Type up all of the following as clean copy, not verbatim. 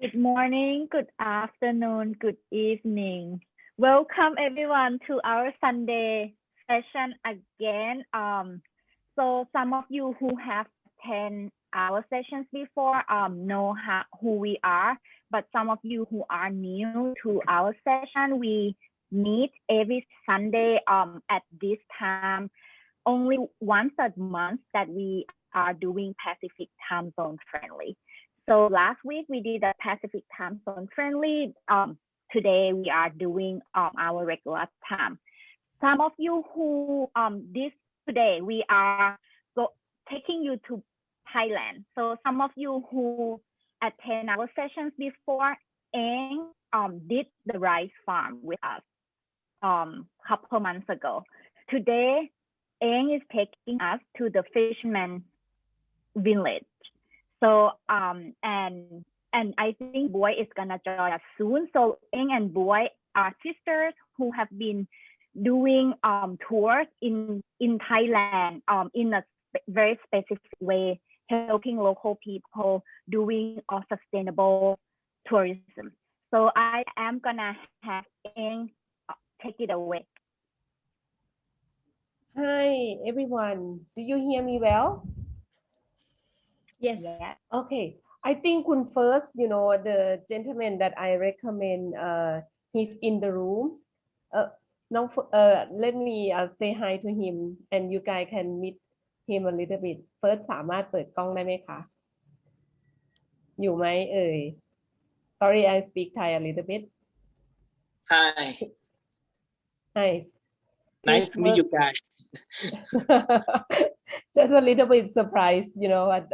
Good morning, good afternoon, good evening. Welcome everyone to our Sunday session again. So some of you who have attended our sessions before know who we are, but some of you who are new to our session, we meet every Sunday at this time, only once a month that we are doing Pacific time zone friendly. So last week we did a Pacific time zone friendly. Today we are doing our regular time. Some of you who this today we are taking you to Thailand. So some of you who attend our sessions before and did the rice farm with us couple months ago. Today, Eng is taking us to the fisherman village. So and I think Boy is gonna join us soon. So Eng and Boy are sisters who have been doing tours in Thailand in a very specific way, helping local people doing sustainable tourism. So I am gonna have Eng take it away. Hi everyone, do you hear me well? Yes. Yeah. Okay, I think Kun first, the gentleman that I recommend, he's in the room. Now, let me say hi to him, and you guys can meet him a little bit. First สามารถเปิดกล้องได้ไหมคะอยู่ไหมเอ่ย Sorry, I speak Thai a little bit. Hi. Nice. Nice to meet you guys. Just a little bit surprised, but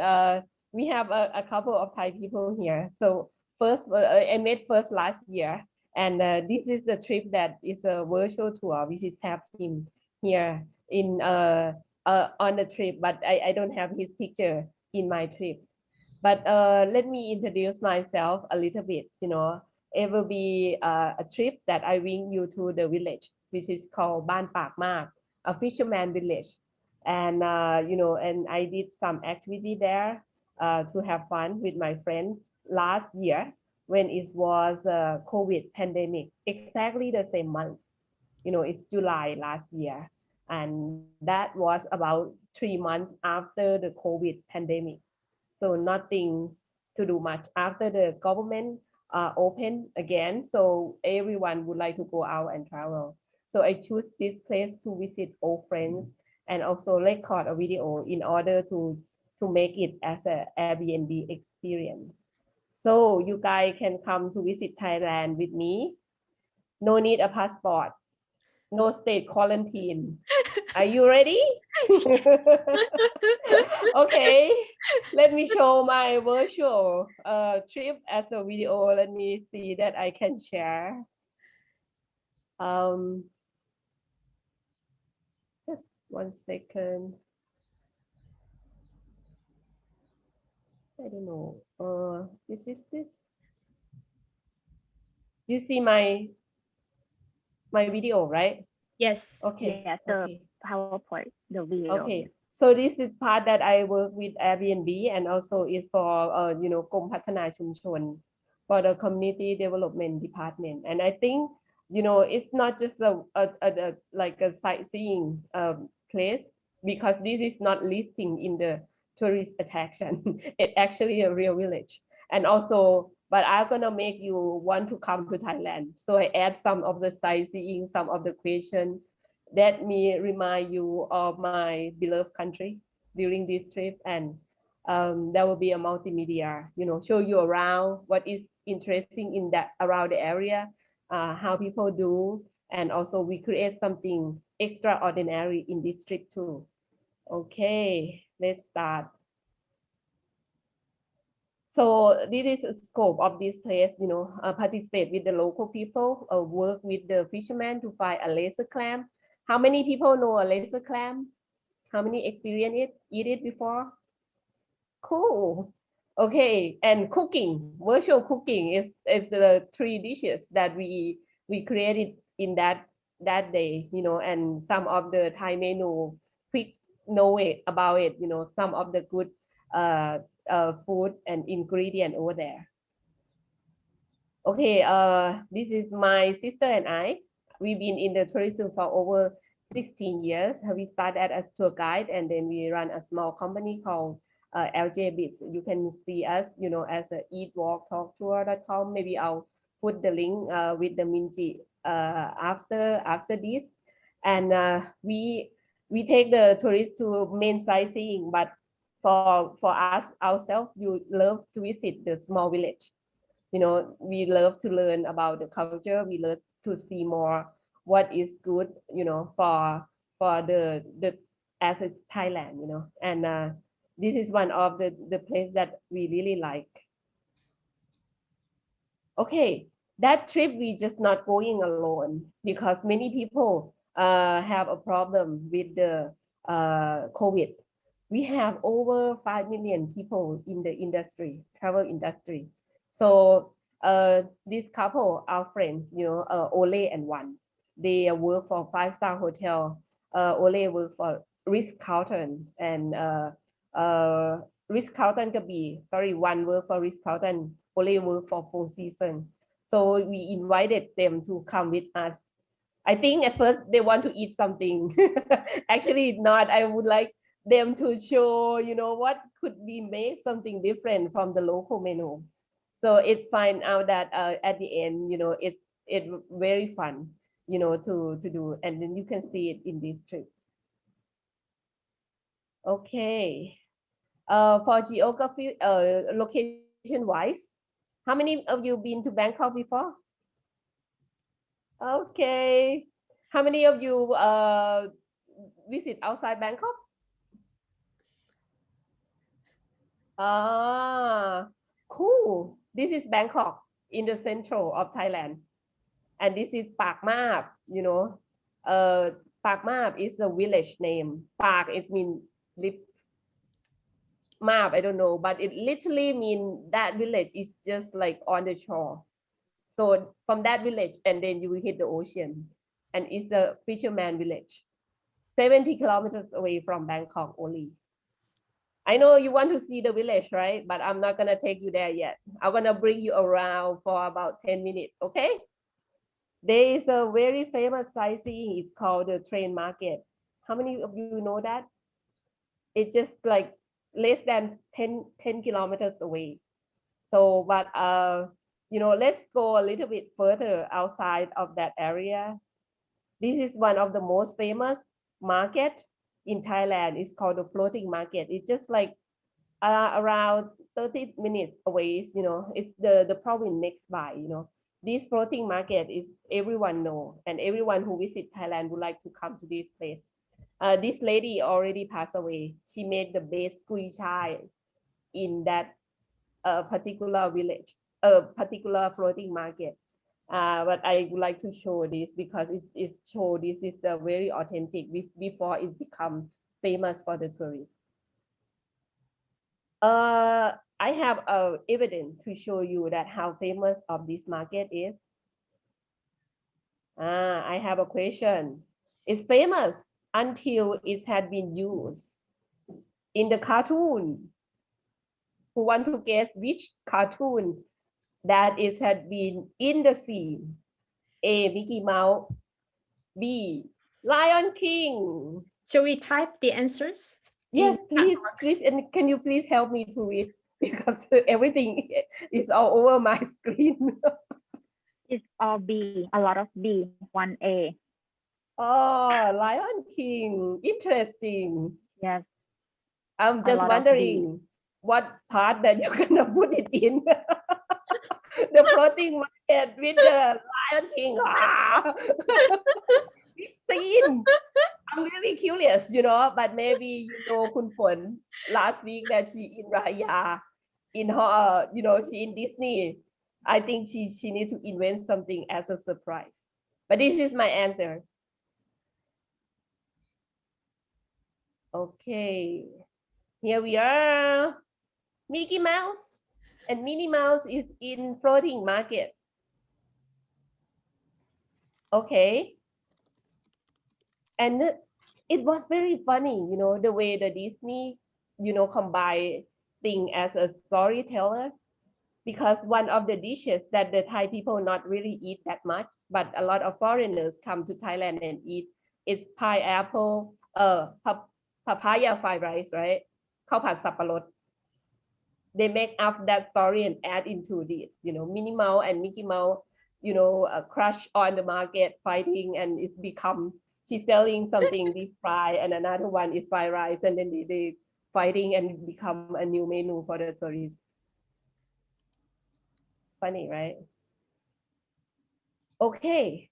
we have a couple of Thai people here. So first, I met first last year, and this is the trip that is a virtual tour. We just have him here in on the trip, but I don't have his picture in my trips. But let me introduce myself a little bit. It will be a trip that I bring you to the village, which is called Baan Bakmap, a fisherman village. And and I did some activity there to have fun with my friends last year when it was COVID pandemic, exactly the same month. It's July last year, and that was about 3 months after the COVID pandemic. So nothing to do much after the government open again. So everyone would like to go out and travel. So I choose this place to visit old friends and also record a video in order to make it as an Airbnb experience. So you guys can come to visit Thailand with me. No need a passport. No state quarantine. Are you ready? Okay, let me show my virtual trip as a video. Let me see that I can share. Just 1 second. I don't know. This is this. You see my video, right? Yes. Okay. Yeah, the okay. PowerPoint, the video. Okay. So this is part that I work with Airbnb and also is for กรมพัฒนาชุมชน for the community development department. And I think it's not just like a sightseeing place, because this is not listing in the tourist attraction. It's actually a real village. And also, but I'm gonna make you want to come to Thailand. So I add some of the sightseeing, some of the questions that me remind you of my beloved country during this trip. And there will be a multimedia, show you around what is interesting in that around the area, how people do, and also we create something extraordinary in this trip too. Okay, let's start. So this is the scope of this place, participate with the local people, work with the fishermen to find a laser clam. How many people know a laser clam? How many experience it, eat it before? Cool. Okay, and cooking, virtual cooking is the 3 dishes that we created in that day, and some of the Thai menu, quick know it about it, some of the good food and ingredient over there. Okay, this is my sister and I. We've been in the tourism for over 16 years. We started as tour guide and then we run a small company called LJ Bits. You can see us, as a eatwalktalktour.com. Maybe I'll put the link with the Minji after this. And we take the tourists to main sightseeing, but for us ourselves, you love to visit the small village. We love to learn about the culture. We love to see more what is good, for the as a Thailand, and this is one of the place that we really like. Okay, that trip we just not going alone because many people have a problem with the COVID. We have over 5 million people in the travel industry. So this couple are friends, Ole and Wan. They work for 5-star hotel. Ole work for Ritz-Carlton and Ritz-Carlton Krabi. Sorry, Wan work for Ritz-Carlton. Ole work for Four Seasons. So we invited them to come with us. I think at first they want to eat something. Actually, not. I would like them to show, what could be made something different from the local menu. So it find out that at the end, it's very fun, to do, and then you can see it in this trip. Okay. For geography, location wise, how many of you been to Bangkok before? Okay. How many of you visit outside Bangkok? Ah, cool. This is Bangkok in the central of Thailand. And this is Baan Bakmap, Baan Bakmap is a village name. Park, it means lip. Map, I don't know, but it literally means that village is just like on the shore. So from that village, and then you will hit the ocean. And it's a fisherman village, 70 kilometers away from Bangkok only. I know you want to see the village, right? But I'm not gonna take you there yet. I'm gonna bring you around for about 10 minutes, okay? There is a very famous sightseeing, it's called the train market. How many of you know that? It's just like less than 10 kilometers away. So, but let's go a little bit further outside of that area. This is one of the most famous market in Thailand. It's called the floating market. It's just like around 30 minutes away. It's the province next by. This floating market is everyone know, and everyone who visit Thailand would like to come to this place. This lady already passed away. She made the best gui chai in that particular village, a particular floating market. But I would like to show this because it's show this is very authentic before it become famous for the tourists. I have evidence to show you that how famous of this market is. I have a question. It's famous until it had been used in the cartoon. Who want to guess which cartoon that it had been in the scene? A. Mickey Mouse. B. Lion King. Shall we type the answers? Yes, please, and can you please help me to read because everything is all over my screen. It's all B, a lot of B, 1A. Oh, Lion King, interesting. Yes. I'm A just lot of wondering what part that you're gonna put it in. The floating market with the Lion King. This scene. I'm really curious, but maybe Kun Phon last week that she in Raya, in her, she in Disney. I think she needs to invent something as a surprise. But this is my answer. Okay, here we are. Mickey Mouse and Minnie Mouse is in floating market. Okay. And it was very funny, the way the Disney, combine thing as a storyteller. because one of the dishes that the Thai people not really eat that much, but a lot of foreigners come to Thailand and eat, is pineapple, papaya fried rice, right? ข้าวผัดสับปะรด They make up that story and add into this, Minnie Mouse and Mickey Mouse, crush on the market fighting, and it's become, she's selling something deep fry and another one is fried rice, and then they fighting and become a new menu for the tourists. Funny, right? Okay,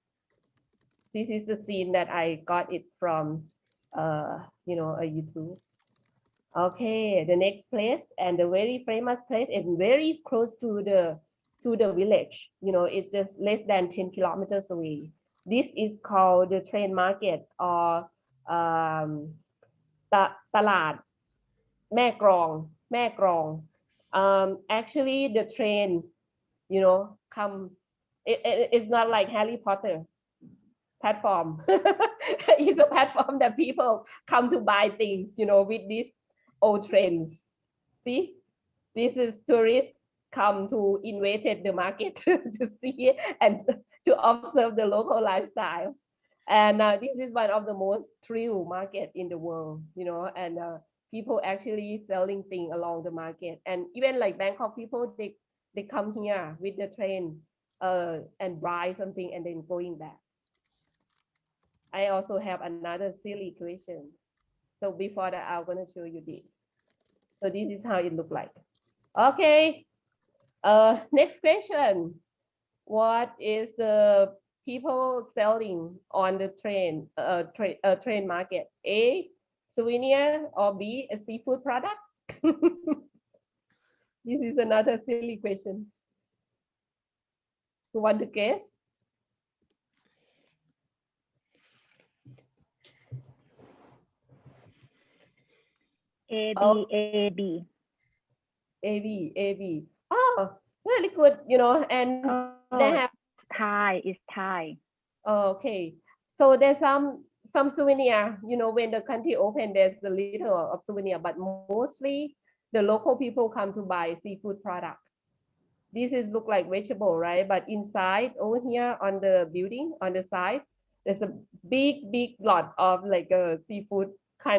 this is the scene that I got it from a YouTube. Okay, the next place and the very famous place and very close to the village, it's just less than 10 kilometers away. This is called the train market or ตลาดแม่กรอง actually the train come, it's not like Harry Potter platform. It's a platform that people come to buy things, with these old trains. See, this is tourists come to invade the market to see and to observe the local lifestyle. And this is one of the most thrill market in the world, and people actually selling things along the market. And even like Bangkok people, they come here with the train and buy something and then going back. I also have another silly question. So before that, I'm going to show you this. So this is how it looks like. Okay. Next question. What is the people selling on the train market? A, souvenir, or B, a seafood product? This is another silly question. Who want to guess? A, B, Oh. A, B. A, B. Oh, really good, and they have Thai is Thai. Okay, so there's some souvenir, when the country open, there's a little of souvenir, but mostly the local people come to buy seafood product. This is look like vegetable, right? But inside over here on the building on the side, there's a big lot of like a seafood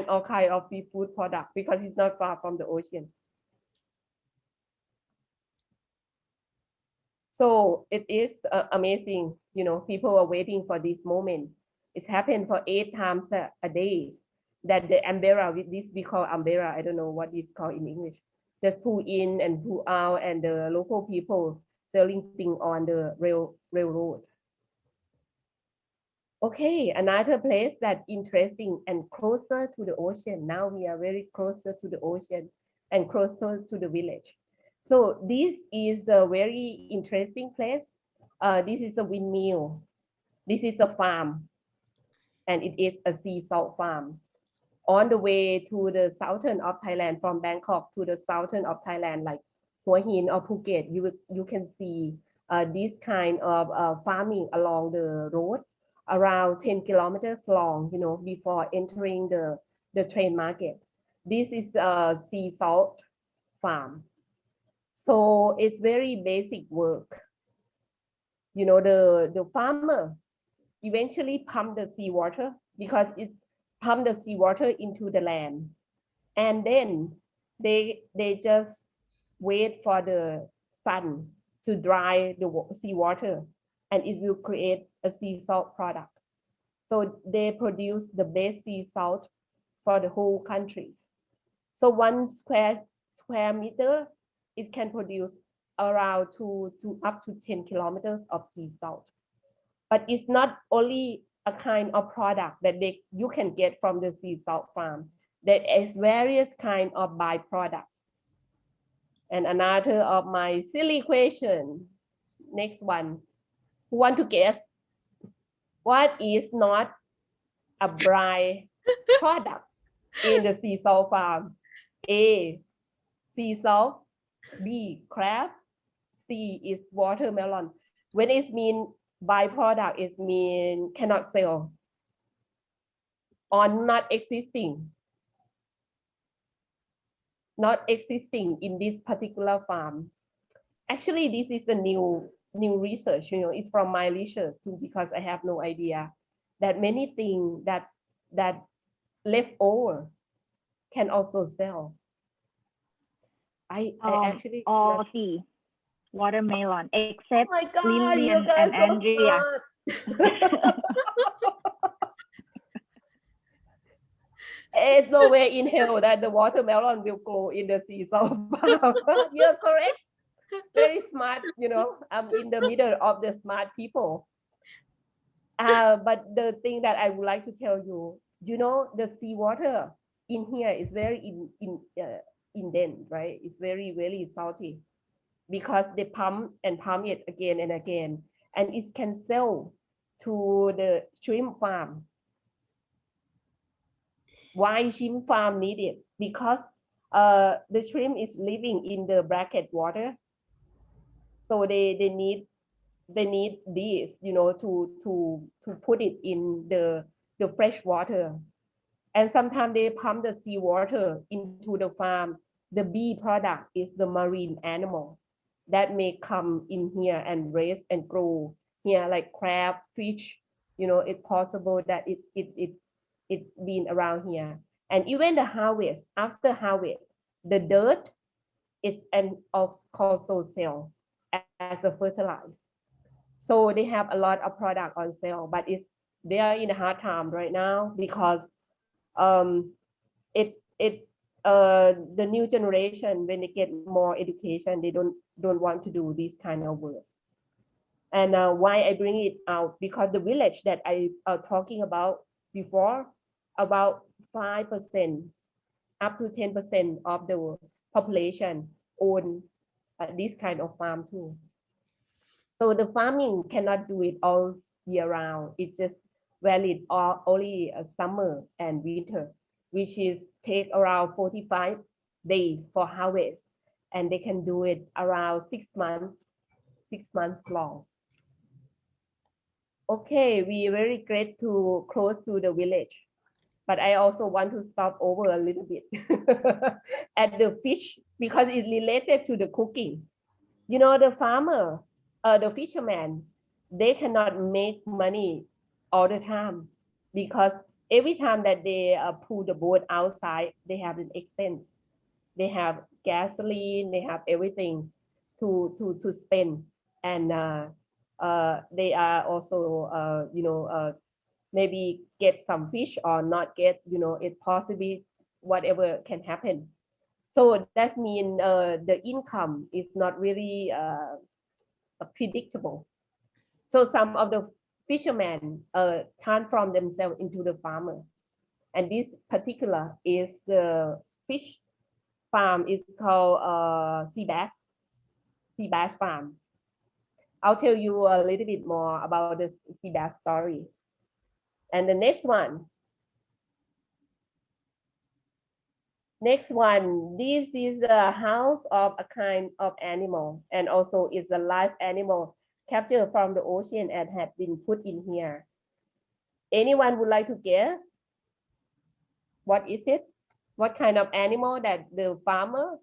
all kind of seafood product because it's not far from the ocean. So it is amazing, people are waiting for this moment. It's happened for 8 times a day that the umbrella, with this we call umbrella, I don't know what it's called in English, just pull in and pull out, and the local people selling things on the railroad. Okay, another place that interesting and closer to the ocean. Now we are very closer to the ocean and closer to the village. So this is a very interesting place. This is a windmill. This is a farm, and it is a sea salt farm. On the way to the southern of Thailand, from Bangkok to the southern of Thailand, like Hua Hin or Phuket, you can see this kind of farming along the road, around 10 kilometers long, before entering the train market. This is a sea salt farm. So it's very basic work. The farmer eventually pump the seawater because it pump the seawater into the land. And then they just wait for the sun to dry the seawater, and it will create a sea salt product. So they produce the best sea salt for the whole countries. So 1 square meter, it can produce around up to 10 kilometers of sea salt. But it's not only a kind of product that you can get from the sea salt farm. There is various kind of byproduct. And another of my silly question. Next one. Who want to guess? What is not a byproduct in the sea salt farm? A, sea salt. B, crab. C is watermelon. When it mean byproduct, it mean cannot sell or not existing in this particular farm. Actually, this is a new research, it's from my research too, because I have no idea that many things that left over can also sell. I actually all the watermelon oh except my God, Lily you and guys so Andrea. smart. It's no way in hell that the watermelon will grow in the sea. So you're correct. Very smart, I'm in the middle of the smart people. But the thing that I would like to tell you, the seawater in here is very indent, right? It's very, very salty because they pump it again and again, and it can sell to the shrimp farm. Why shrimp farm need it? Because the shrimp is living in the bracket water, so they need this, to put it in the fresh water. And sometimes they pump the seawater into the farm. The B product is the marine animal that may come in here and raise and grow here, like crab, fish. It's possible that it been around here. And even the harvest, after harvest, the dirt is also sell as a fertilizer. So they have a lot of product on sale, but they are in a hard time right now because the new generation, when they get more education, they don't want to do this kind of work. And why I bring it out, because the village that I talking about before, about 5% up to 10% of the population own this kind of farm too. So the farming cannot do it all year round. It's just valid only summer and winter, which is take around 45 days for harvest, and they can do it around 6 months long. Okay, we very great to close to the village, but I also want to stop over a little bit at the fish because it's related to the cooking. The farmer, the fisherman, they cannot make money all the time because every time that they pull the boat outside, they have an expense. They have gasoline, they have everything to spend, and they are also maybe get some fish or not get. It's possibly whatever can happen. So that means the income is not really predictable. So some of the fishermen transform themselves into the farmer. And this particular is the fish farm is called sea bass farm. I'll tell you a little bit more about the sea bass story. And the next one, this is a house of a kind of animal, and also is a live animal captured from the ocean and had been put in here. Anyone would like to guess? What is it? What kind of animal that the farmer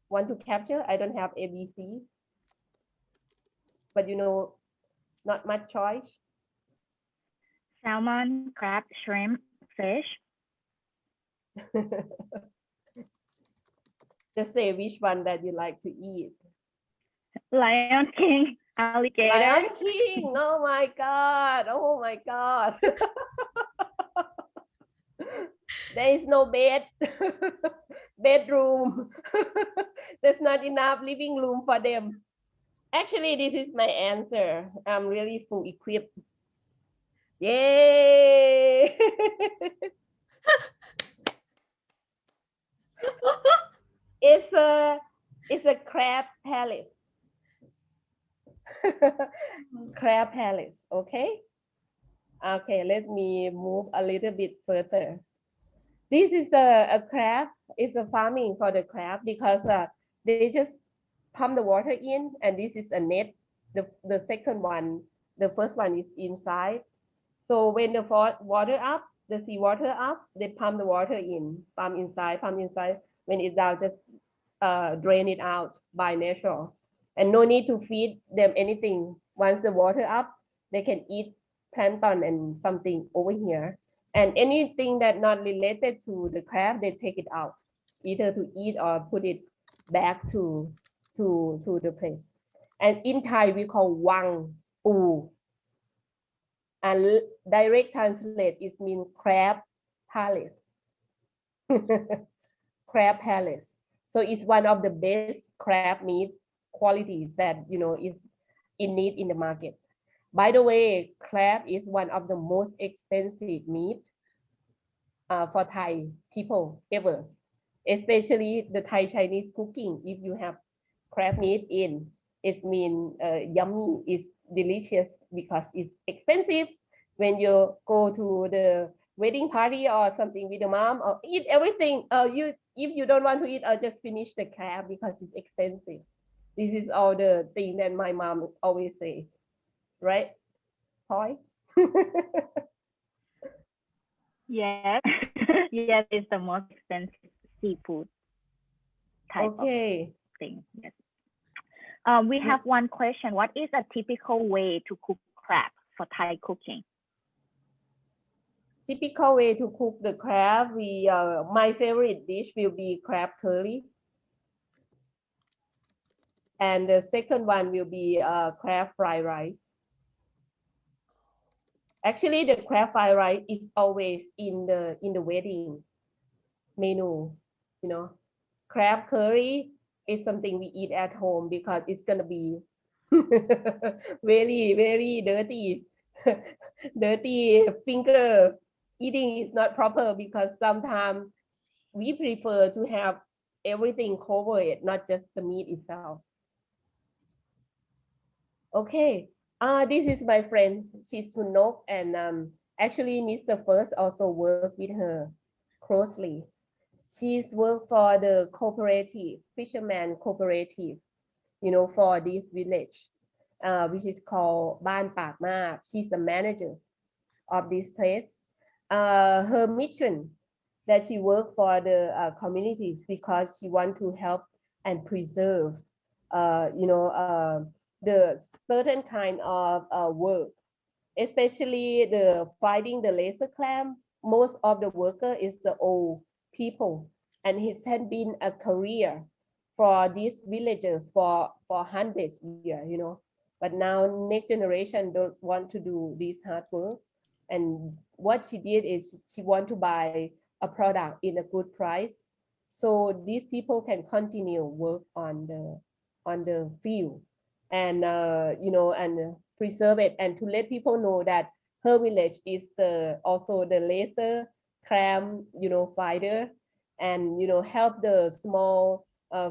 want to capture? I don't have ABC, but not much choice. Salmon, crab, shrimp, fish. Just say which one that you like to eat. Lion King, alligator. Lion King. Oh my God. Oh my God. There is no bedroom. There's not enough living room for them. Actually, this is my answer. I'm really full equipped. Yay! It's a crab palace. Crab palace, okay? Okay, let me move a little bit further. This is a crab. It's a farming for the crab because they just pump the water in, and this is a net. The second one, the first one is inside. So when the water up, the seawater up, they pump the water in, pump inside. When it's down, just drain it out by natural. and no need to feed them anything. Once the water up, they can eat plankton and something over here. And anything that not related to the crab, they take it out, either to eat or put it back to the place. And in Thai, we call wang pu. And direct translate is mean crab palace. Crab palace. So it's one of the best crab meat qualities that is in need in the market. By the way, crab is one of the most expensive meat for Thai people ever, especially the Thai Chinese cooking. If you have crab meat in, it means yummy, is delicious because it's expensive. When you go to the wedding party or something with the mom, or eat everything, if you don't want to eat, just finish the crab because it's expensive. This is all the thing that my mom always say, right? Toy. Yes. Yes, it's the most expensive seafood type Okay. of thing. Yes. We have one question. What is a typical way to cook crab for Thai cooking? Typical way to cook the crab, my favorite dish will be crab curry. And the second one will be crab fried rice. Actually, the crab fried rice is always in the wedding menu. Crab curry is something we eat at home because it's gonna be very, very dirty. Dirty finger eating is not proper because sometimes we prefer to have everything covered, not just the meat itself. Okay, this is my friend. She's Sunok, and actually Mr. First also worked with her closely. She's worked for the cooperative, fisherman cooperative, for this village, which is called Baan Bakmap. She's the manager of this place. Her mission that she worked for the communities because she want to help and preserve, the certain kind of work, especially the fighting the laser clam. Most of the worker is the old people, and it has been a career for these villagers for hundreds of years. But now next generation don't want to do this hard work, and what she did is she want to buy a product in a good price, so these people can continue work on the field, and and preserve it, and to let people know that her village is also the laser clam fighter, and help the small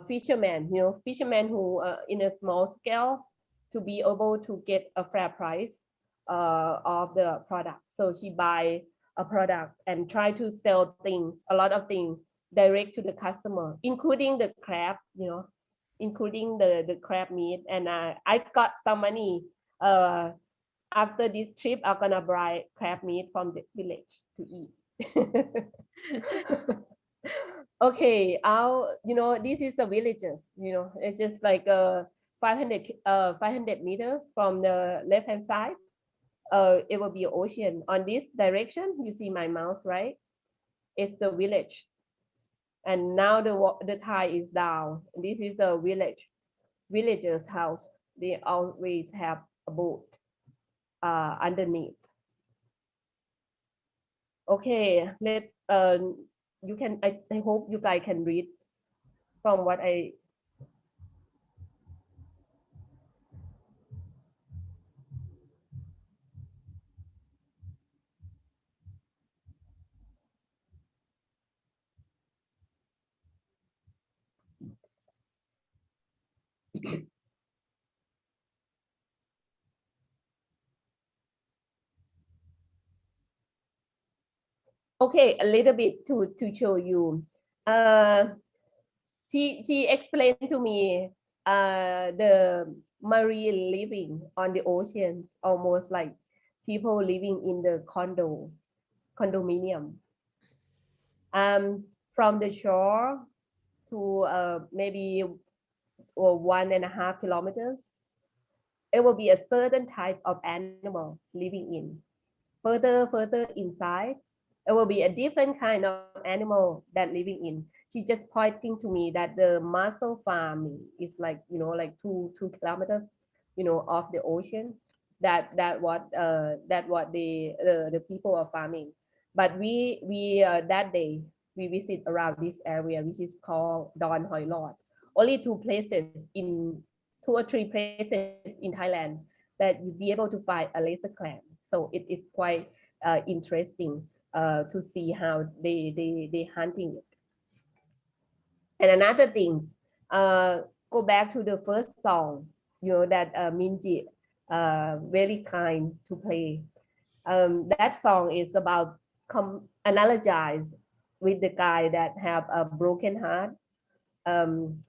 fishermen who in a small scale to be able to get a fair price of the product. So she buy a product and try to sell a lot of things direct to the customer, including the crab, including the crab meat. And I got some money. After this trip, I'm gonna buy crab meat from the village to eat. Okay, this is a villages, it's just like 500 meters from the left hand side. It will be ocean. On this direction, you see my mouse, right? It's the village. And now the tide is down. This is a villager's house. They always have a boat underneath. Okay, you can, I hope you guys can read from what I. Okay, a little bit to show you. She explained to me the marine living on the oceans, almost like people living in the condominium. From the shore to maybe or 1.5 kilometers, it will be a certain type of animal living in. Further inside, it will be a different kind of animal that living in. She's just pointing to me that the mussel farming is like, like two kilometers, off the ocean. That what the people are farming. But we that day we visit around this area, which is called Don Hoi Lod. Only two places in 2 or 3 places in Thailand that you be able to find a laser clam. So it is quite interesting to see how they hunting it. And another things, go back to the first song, that Minji very kind to play. That song is about analogize with the guy that have a broken heart, um,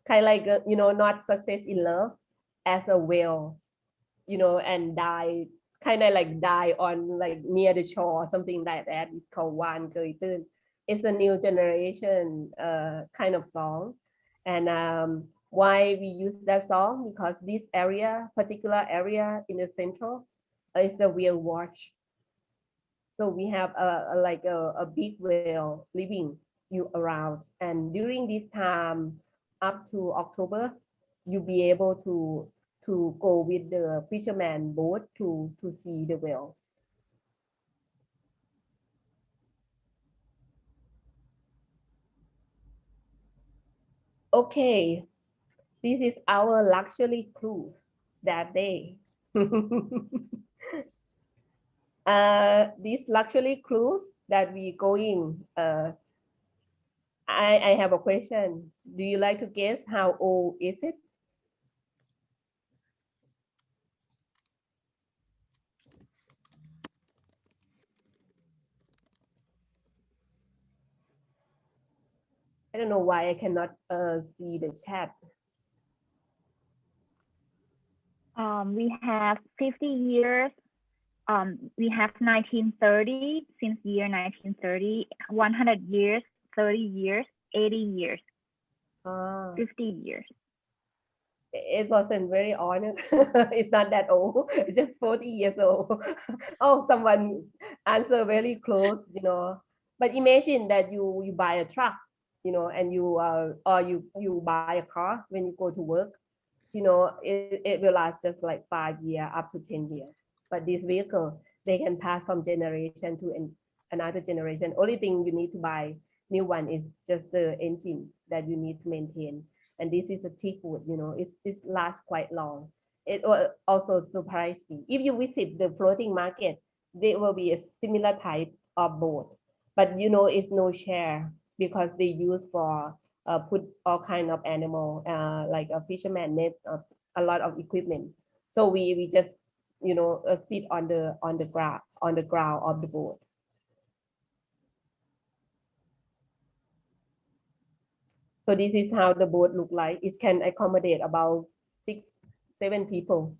kind of like not success in love as a whale, and die, kind of like die on like near the shore, something like that. It's called Wan Koi Tön. It's a new generation kind of song. And why we use that song? Because this particular area in the central, is a whale watch. So we have a big whale living you around. And during this time, up to October, you'll be able to go with the fisherman boat to see the whale. Okay, this is our luxury cruise that day. This luxury cruise that we going, I have a question. Do you like to guess how old is it? I don't know why I cannot see the chat. We have 50 years. We have 1930, since year 1930, 100 years, 30 years, 80 years, 50 years. It wasn't very honored. It's not that old. It's just 40 years old. Oh, someone answer very close, But imagine that you buy a truck, and or you buy a car when you go to work. It will last just like 5 years up to 10 years. But this vehicle, they can pass from generation to another generation. Only thing you need to buy new one is just the engine that you need to maintain. And this is a teak wood, it lasts quite long. It will also surprise me. If you visit the floating market, there will be a similar type of boat, but it's no share because they use for put all kind of animal, like a fisherman net, a lot of equipment. So we just sit on the ground of the boat. So this is how the boat look like. It can accommodate about 6-7 people.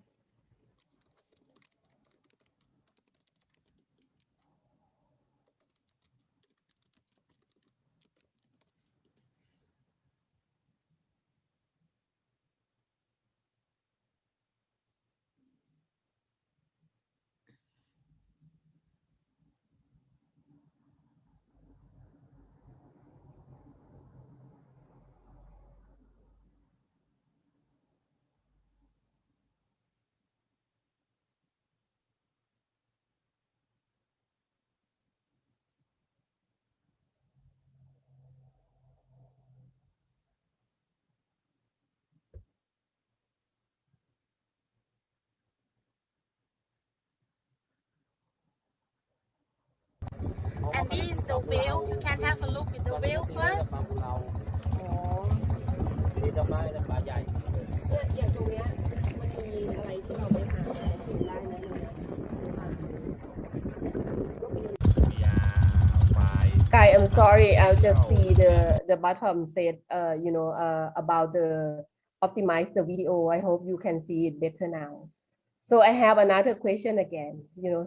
And this is the whale. You can have a look at the whale first. นี่ต้นไม้และปลาใหญ่ อย่างตรงเนี้ยมันมีอะไรที่เราไปหากินได้ไหมGuy, I'm sorry. I'll just see the bottom said, about the optimize the video. I hope you can see it better now. So I have another question again,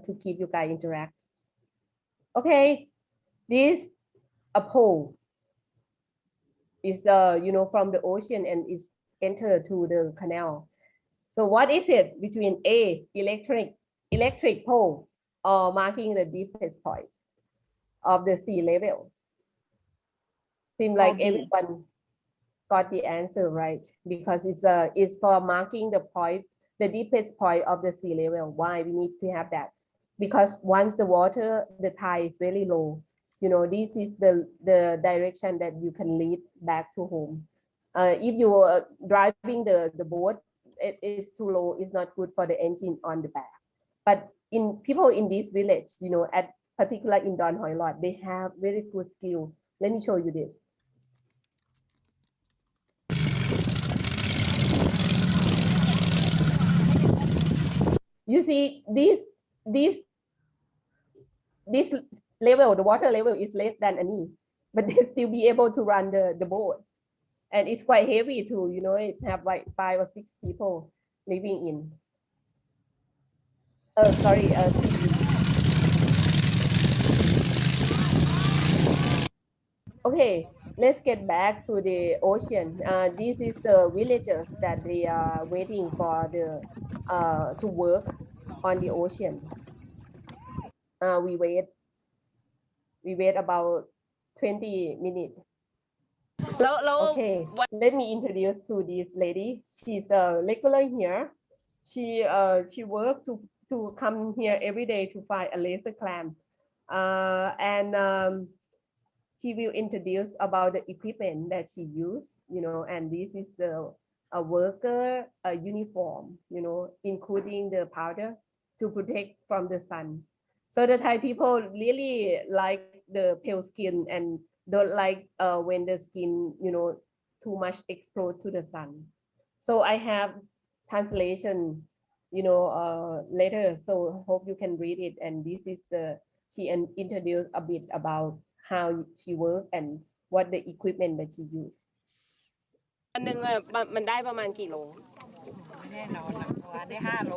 to keep you guys interact. Okay, this a pole is from the ocean and it's enter to the canal. So what is it between A, electric pole, or marking the deepest point of the sea level? Seems like B. everyone got the answer right, because it's for marking the point, the deepest point of the sea level. Why we need to have that? Because once the water, the tide is very low, this is the direction that you can lead back to home. If you are driving the boat, it is too low, it's not good for the engine on the back. But in people in this village, at particular in Don Hoi Lot, they have very good skill. Let me show you this. You see, this level, the water level is less than a knee, but they still be able to run the boat. And it's quite heavy too, it have like 5 or 6 people living in. Okay, let's get back to the ocean. This is the villagers that they are waiting for to work on the ocean. We wait about 20 minutes. Okay, let me introduce to this lady. She's a regular here. She worked to come here every day to find a laser clam, and she will introduce about the equipment that she used, and this is a worker uniform, including the powder to protect from the sun. So the Thai people really like the pale skin and don't like when the skin, too much exposed to the sun. So I have translation, later, so hope you can read it. And this is she introduced a bit about how she worked and what the equipment that she used. วันหนึ่งมันได้ประมาณกี่โล แน่นอนนะวันได้5 โล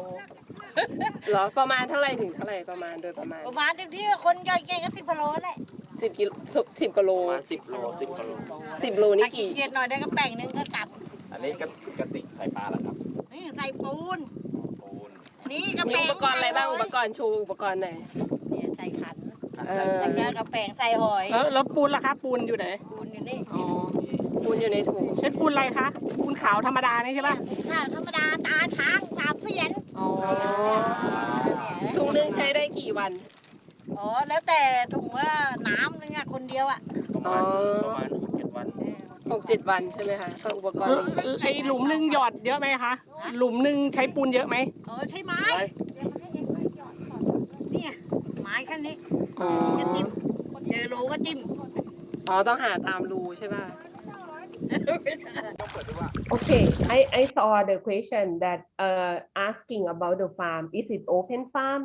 เหรอประมาณเท่าไหร่ถึงเท่าไหร่ประมาณโดยประมาณ ประมาณที่คนย่อยเก่งก็10 โลแหละ 10 กิโล10 กว่าโล ประมาณ10 โล 10 กว่าโล 10 โลนี่ ถ้าขี้ กี่ เกียจหน่อยได้ก็แป้งนึงก็กลับ อันนี้กระติกใส่ปลาเหรอครับ นี่ใส่ปูน ปูน นี่ก็ มี แป้ง อุปกรณ์อะไรบ้างอุปกรณ์ชูอุปกรณ์ไหน เนี่ยใส่ขัน แล้ว ก็แป้งใส่หอย แล้วปูนล่ะคะปูนอยู่ไหน ปูนอยู่นี่ อ๋อ ปูนอยู่ในถุง ใช้ปูนอะไรคะปูนขาวธรรมดานี่ใช่ปะ ข้าวธรรมดาตาช้าง3 เสียน อ๋อ ถุงนึงใช้ได้กี่วัน อ๋อแล้วแต่ถุงว่าน้ำนึงคนเดียวอ่ะ ประมาณ 6-7 วัน 6-7 วันใช่ไหมคะก็อุปกรณ์นี้ ไอหลุมหนึงหยอดเยอะไหมคะหลุมหนึงใช้ปูนเยอะไหม ใช่ไม้เนี่ยไม้แค่นี้ อ๋อ จะจิ้มเจอรูก็จิ้ม อ๋อต้องหาตามรูใช่ป่ะ Okay, I saw the question that asking about the farm. Is it open farm?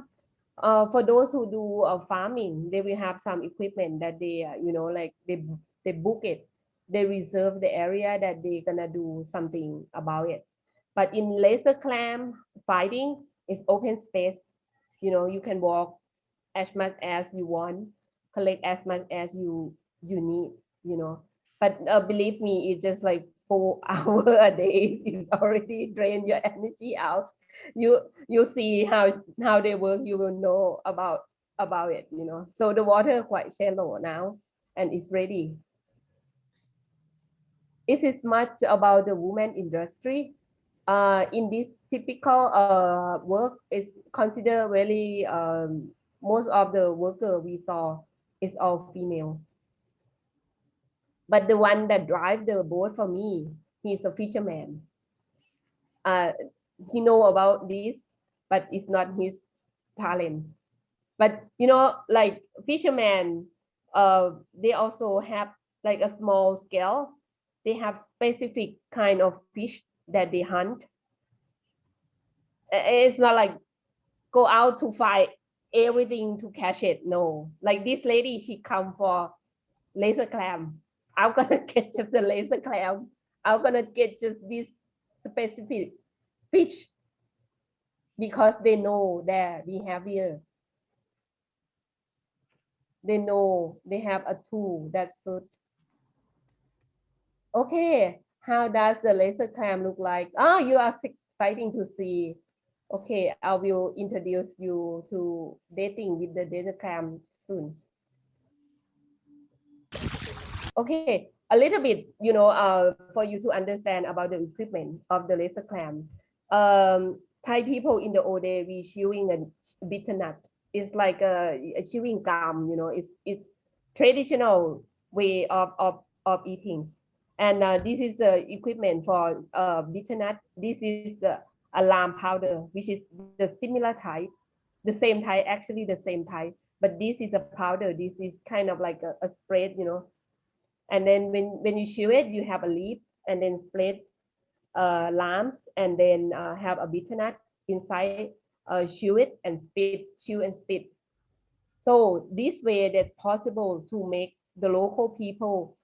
For those who do farming, they will have some equipment that they, like they book it. They reserve the area that they're gonna do something about it. But in laser clam fighting, it's open space. You can walk as much as you want, collect as much as you need. But believe me, it's just like 4 hours a day is already drain your energy out. You see how they work, you will know about it. So the water quite shallow now, and it's ready. This is much about the women industry. In this typical work is considered really most of the worker we saw is all female. But the one that drive the boat for me, he's a fisherman. He know about this, but it's not his talent. But like fishermen, they also have like a small scale. They have specific kind of fish that they hunt. It's not like go out to find everything to catch it. No, like this lady, she come for laser clam. I'm gonna get just the laser clam. I'm gonna get just this specific fish because they know they're behavior. They know they have a tool that suit. Okay, How does the laser clam look like? Oh, you are exciting to see. Okay, I will introduce you to dating with the laser clam soon. Okay, a little bit, for you to understand about the equipment of the laser clam. Thai people in the old day, we chewing a bitter nut. It's like a chewing gum, it's traditional way of eating. And this is the equipment for bitter nut. This is the alarm powder, which is the similar type, the same type, actually the same type. But this is a powder. This is kind of like a spread, And then when you chew it, you have a leaf and then split lamps and then have a bitter nut inside, chew it and spit, chew and spit. So this way that's possible to make the local people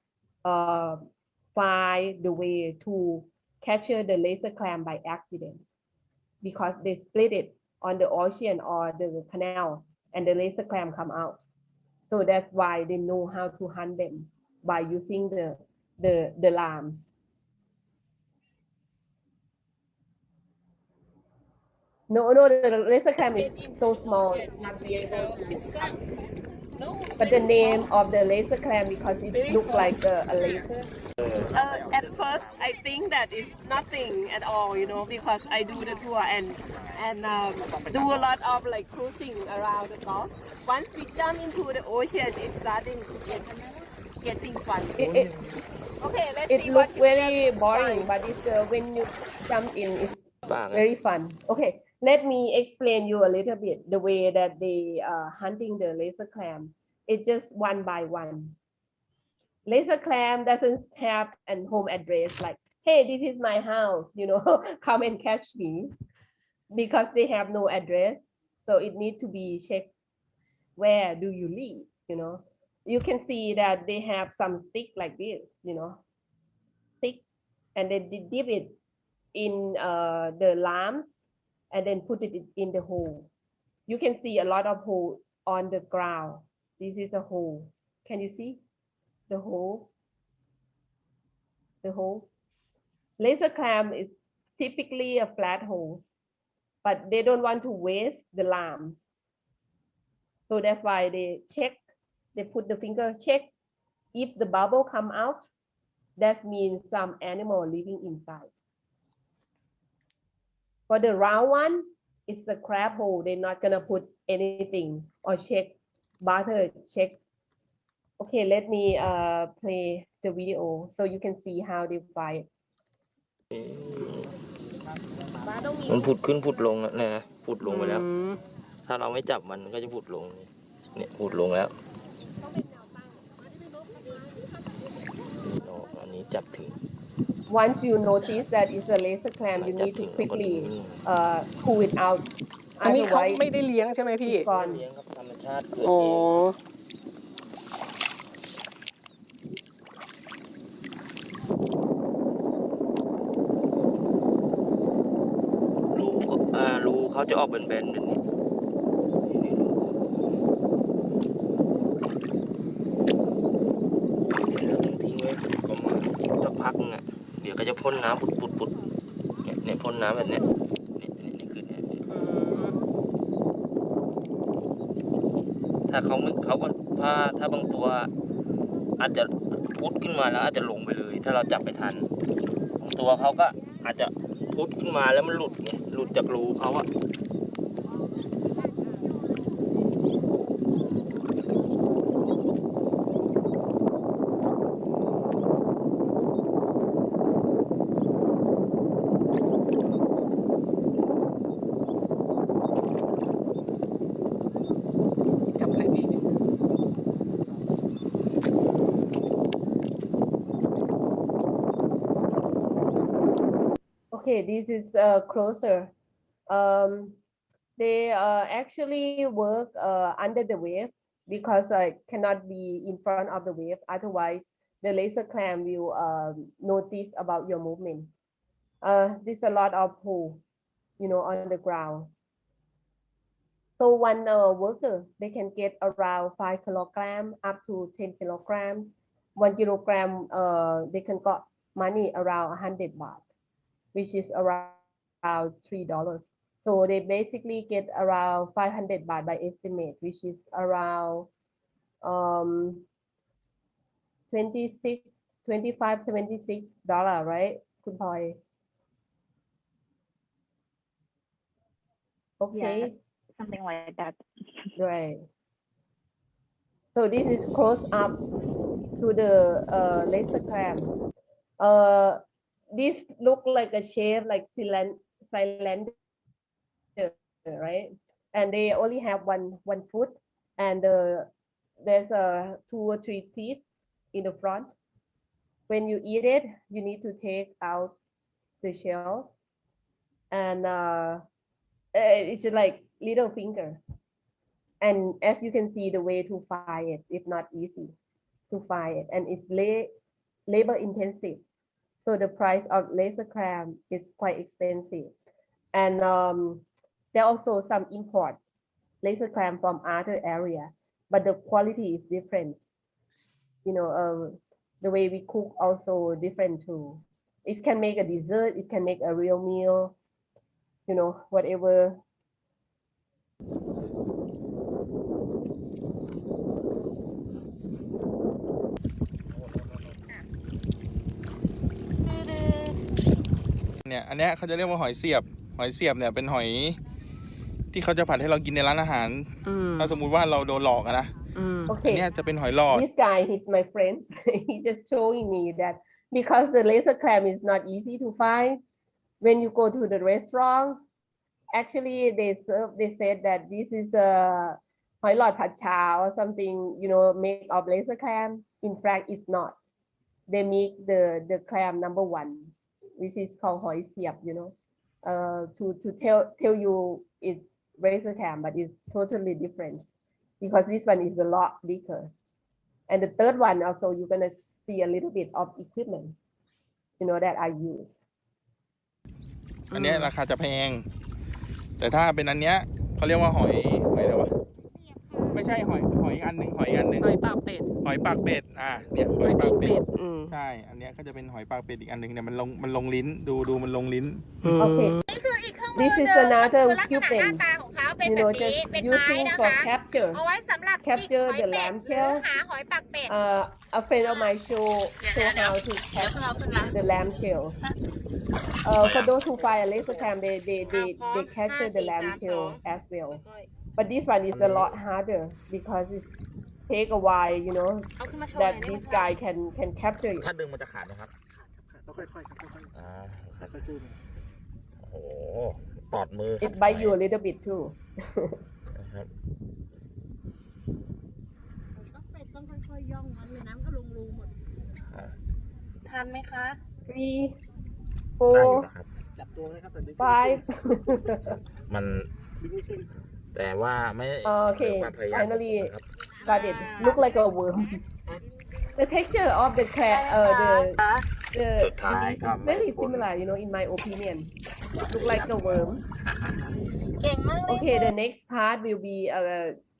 find the way to capture the laser clam by accident because they split it on the ocean or the canal and the laser clam come out. So that's why they know how to hunt them by using the lamps. No, the laser clam is so small, it's not be able to hunt. But the name of the laser clam because it looks like a laser. At first, I think that it's nothing at all, because I do the tour and do a lot of like cruising around the Gulf. Once we jump into the ocean, it's starting to getting fun. Okay, let's see. It looks very boring, but it's when you jump in, it's very fun. Okay, let me explain you a little bit the way that they hunting the laser clam. It's just one by one. Laser clam doesn't have a home address like, hey, this is my house, come and catch me, because they have no address. So it needs to be checked. Where do you live? You can see that they have some stick like this, stick, and then they dip it in the lamps and then put it in the hole. You can see a lot of hole on the ground. This is a hole. Can you see the hole? The hole. Laser clam is typically a flat hole, but they don't want to waste the lamps. So that's why they check, they put the finger, check. If the bubble come out, that means some animal living inside. For the round one, it's the crab hole. They're not gonna put anything or check, butter, check. Okay, let me play the video so you can see how they fly it. มันผุดขึ้นผุดลงนะผุดลงไปแล้ว ถ้าเราไม่จับมันก็จะผุดลงเนี่ยผุดลงแล้วอันนี้จับถึง Once you notice that it's a laser clam, you need to quickly pull it out. อันนี้เขาไม่ได้เลี้ยงใช่ไหมพี่ It's gone. เลี้ยงครับธรรมชาติเกิด อ๋อ เองรูเขาจะออกแบนๆแบบนี้แล้วทิ้งไว้ประมาณสักพักนึงอ่ะเดี๋ยวก็จะพ่นน้ำปุดเนี่ยพ่นน้ำแบบเนี้ยนี่คือเนี่ยถ้าเขาก็ถ้าบางตัวอาจจะพุดขึ้นมาแล้วอาจจะลงไปเลยถ้าเราจับไปทันบางตัวเขาก็อาจจะพุดขึ้นมาแล้วมันหลุดไงหลุดจากรูเขาอะ จับอะไรพี่ Okay, this is closer. They actually work under the wave because I cannot be in front of the wave. Otherwise, the laser clam will notice about your movement. There's a lot of hole, on the ground. So one worker, they can get around 5 kilograms up to 10 kilograms. 1 kilogram, they can got money around 100 baht, which is around $3. So they basically get around 500 baht by estimate, which is around 26 right? คุณพลอย Okay. Yeah, something like that. Right. So this is close up to the laser clam. This look like a shape like cylinder, right? And they only have one foot, and there's 2 or 3 teeth in the front. When you eat it, you need to take out the shell, and it's like little finger. And as you can see, the way to fry it is not easy to fry it, and it's labor intensive. So the price of laser clam is quite expensive. And there are also some import laser clam from other area, but the quality is different. You know, the way we cook also different too. It can make a dessert, it can make a real meal, you know, whatever.เนี่ยอันเนี้ยเขาจะเรียกว่าหอยเสียบเนี่ยเป็นหอยที่เขาจะผัดให้เรากินในร้านอาหารถ้าสมมุติว่าเราโดนหลอกอะนะ Okay. อันเนี้ยจะเป็นหอยหลอด This guy, he's my friend. He just showing me that because the laser clam is not easy to find, when you go to the restaurant, actually they said that this is a hoi lord pad cha or something, you know, made of laser clam. In fact, it's not. They make the clam number 1, which is called hoi siap, you know, to tell you it's laser clam, but it's totally different because this one is a lot bigger. And the third one also, you're gonna see a little bit of equipment, you know, that I use. อันเนี้ยราคาจะแพงแต่ถ้าเป็นอันเนี้ยเขาเรียกว่าหอยอะไรวะไม่ใช่หอยอีกอันหนึ่งหอยปากเป็ดเนี่ยหอยปากเป็ดใช่อันเนี้ยก็จะเป็นหอยปากเป็ดอีกอันหนึ่งเนี่ยมันลงลิ้นดูมันลงลิ้น Okay. นี่คืออีกเครื่องมื This อ is หนึ่ง another คือลักษณะหน้า equipment, ตาของเขาเป็น you แบบ know, นี้ just เป็นไม้ using นะ for คะ capture. เอาไว้สำหรับจิก Capture หอย the เป็ด lamb หรือ shell. หาหอยปากเป็ด A friend of mine show how to catch the lamb shells. For those who find a laser clam, they capture the lamb shell as well. But this one is a lot harder because it take a while, you know, เอาขึ้นมาโชว์หน่ that อยได้ไหม this คะ guy can capture it. ถ้าดึงมันจะขาดนะครับ ต้องค่อยๆครับค่อย ค่อยๆสู้โอ้โหปอดมือ It bite you a little bit too. นะครับ ต้องค่อยๆย่องมันเลยน้ำก็ลงรูหมดทันไหมคะ 3, ได้อยู่ 4, นะครับ จับตัวเลยครับแต่ดึง 5. มันแต่ว่าไม่ Okay, ความพยายาม finally นะครับ got it. Look like a worm. The texture of the crab, the สุดท้าย this ก็ is very similar, you know, in my opinion. Look like a worm. เก่งมากเลย Okay, the next part will be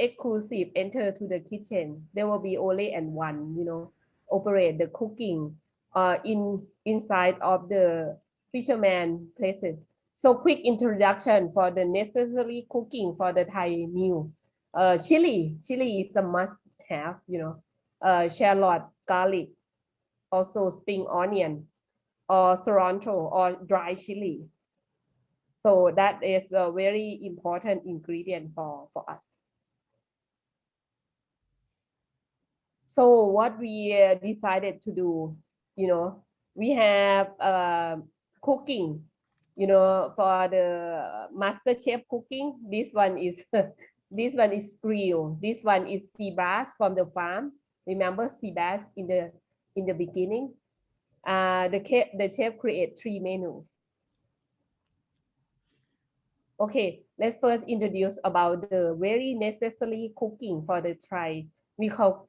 exclusive enter to the kitchen. There will be only and one, you know, operate the cooking inside of the fisherman places. So quick introduction for the necessary cooking for the Thai meal. Chili is a must have, you know, shallot, garlic, also spring onion or cilantro or dry chili. So that is a very important ingredient for us. So what we decided to do, you know, we have cooking, you know, for the master chef cooking. This one is grill. This one is sea bass from the farm. Remember sea bass in the beginning. The chef create 3 menus. Okay, let's first introduce about the very necessary cooking for the Thai. We call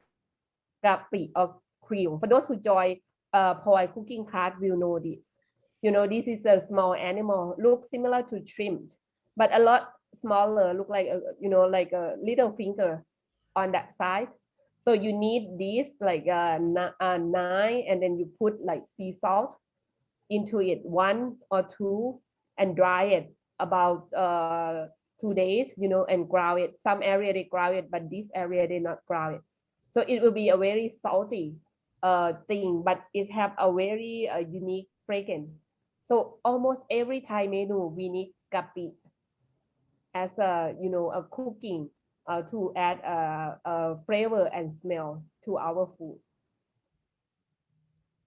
gapri or krill. For those who join Poi cooking class will know this. You know, this is a small animal, look similar to shrimp, but a lot smaller, look like a, you know, like a little finger on that side. So you need this like 9, and then you put like sea salt into it, 1 or 2, and dry it about 2 days, you know, and ground it. Some area they ground it, but this area they not ground it. So it will be a very salty thing, but it have a very unique fragrance. So almost every Thai menu we need gapi as a, you know, a cooking to add a flavor and smell to our food.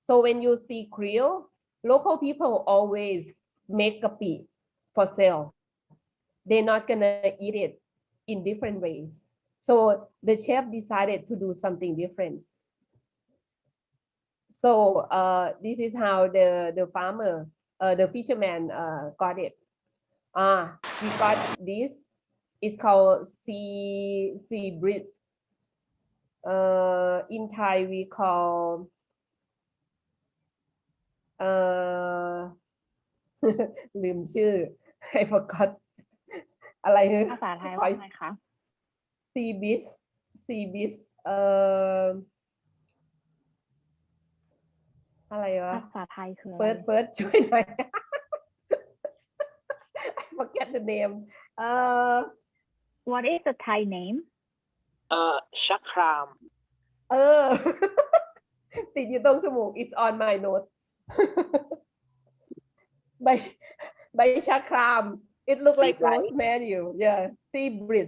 So when you see Creole, local people always make gapi for sale. They're not gonna eat it in different ways. So the chef decided to do something different. So this is how the farmer, the fisherman got it. We got this. It's called sea breed. In Thai we call ลืมชื่อ I forgot อะไรเนี่ย ภาษาไทยว่าไงคะ sea beast อะไรวะ ภาษาไทยคืออะไร เฟิร์สช่วยหน่อย I forget the name What is the Thai name ชักคราม ติดอยู่ตรงจมูก it's on my note ใบชะคราม it look like rosemary yeah sea breed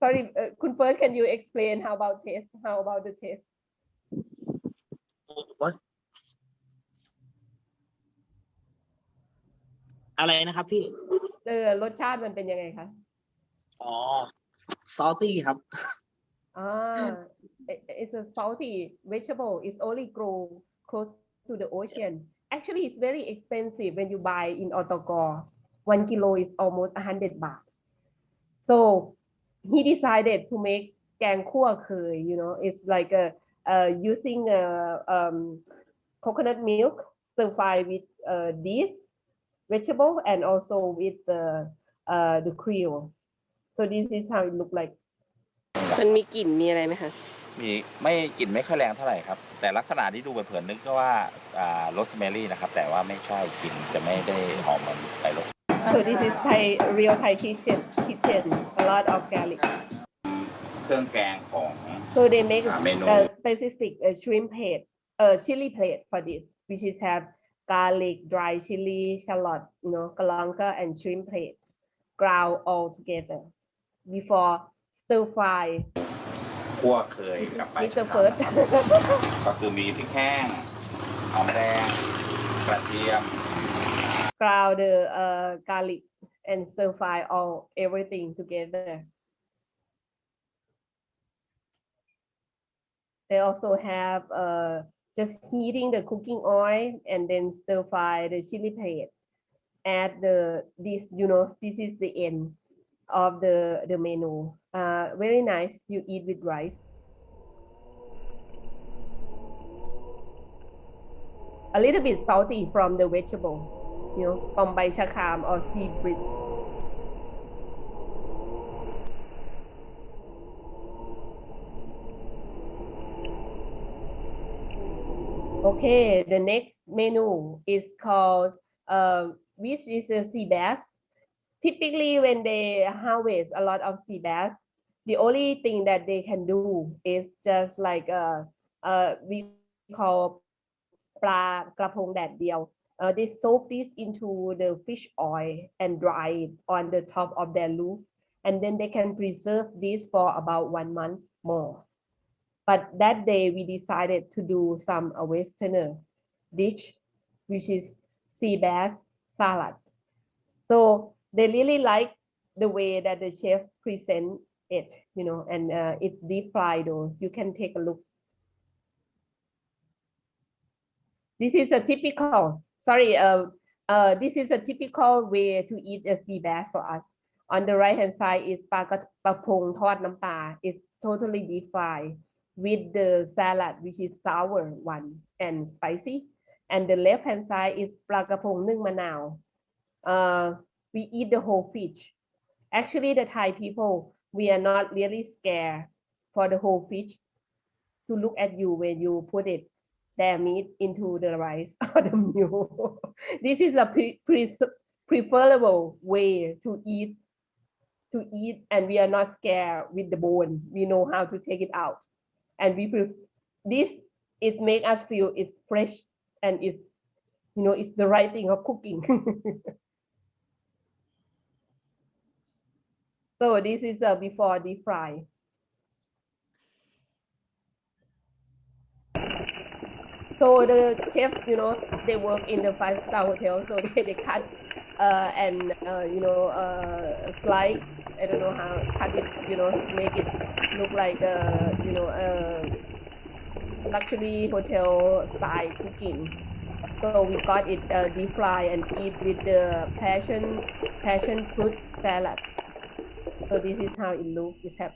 sorry คุณเฟิร์ส can you explain how about the taste What อะไรนะครับพี่ รสชาติมันเป็นยังไงคะ อ๋อ salty ครับ It's a salty vegetable. It's only grow close to the ocean. Actually, it's very expensive when you buy in Otogor. 1 kilo is almost 100 baht. So he decided to make แกงคั่วเคย you know, it's like using coconut milk stir fry with this vegetable and also with the Creole. So this is how it look like. มันมีกลิ่นมีอะไรไหมคะ มีไม่กลิ่นไม่ค่อยแรงเท่าไหร่ครับ แต่ลักษณะที่ดูเผินๆนึกก็ว่าโรสแมรี่นะครับ แต่ว่าไม่ใช่กลิ่นจะไม่ได้หอมเหมือนใบโรส So this is real Thai kitchen. A lot of garlic. เครื่องแกงของ So they make menu. a specific shrimp plate, chili plate for this, which is have garlic, dry chili, shallot, you know, galanka and shrimp plate, ground all together before stir fry. คั่วเคยกับใบชะครามก็คือมีพริกแห้งหอมแดงกระเทียม Ground the garlic and stir fry all everything together. They also have just heating the cooking oil and then stir fry the chili plate. Add this, you know, this is the end of the menu. Very nice. You eat with rice. A little bit salty from the vegetable, you know, from bai chakram or sea breed. Okay, the next menu is called which is a sea bass. Typically, when they harvest a lot of sea bass, the only thing that they can do is just like we call ปลากระพงแดดเดียว they soak this into the fish oil and dry it on the top of their roof, and then they can preserve this for about 1 month more. But that day we decided to do some Westerner dish, which is sea bass salad. So they really like the way that the chef present it, you know, and it's deep fried though. You can take a look. This is a typical, this is a typical way to eat a sea bass for us. On the right hand side is ปลากระพงทอดน้ำปลา It's totally deep fried with the salad, which is sour one and spicy. And the left hand side is ปลากระพงนึ่งมะนาว we eat the whole fish. Actually, the Thai people, we are not really scared for the whole fish to look at you when you put it their meat into the rice or the meal. This is a preferable way to eat, and we are not scared with the bone. We know how to take it out, and this, it make us feel it's fresh and it's, you know, it's the right thing of cooking. So this is before deep fry. So the chef, you know, they work in the 5-star hotel, so they cut and you know, slice. I don't know how cut it, you know, to make it look like you know, luxury hotel style cooking. So we got it deep fry and eat with the passion fruit salad. So this is how it looks. It have,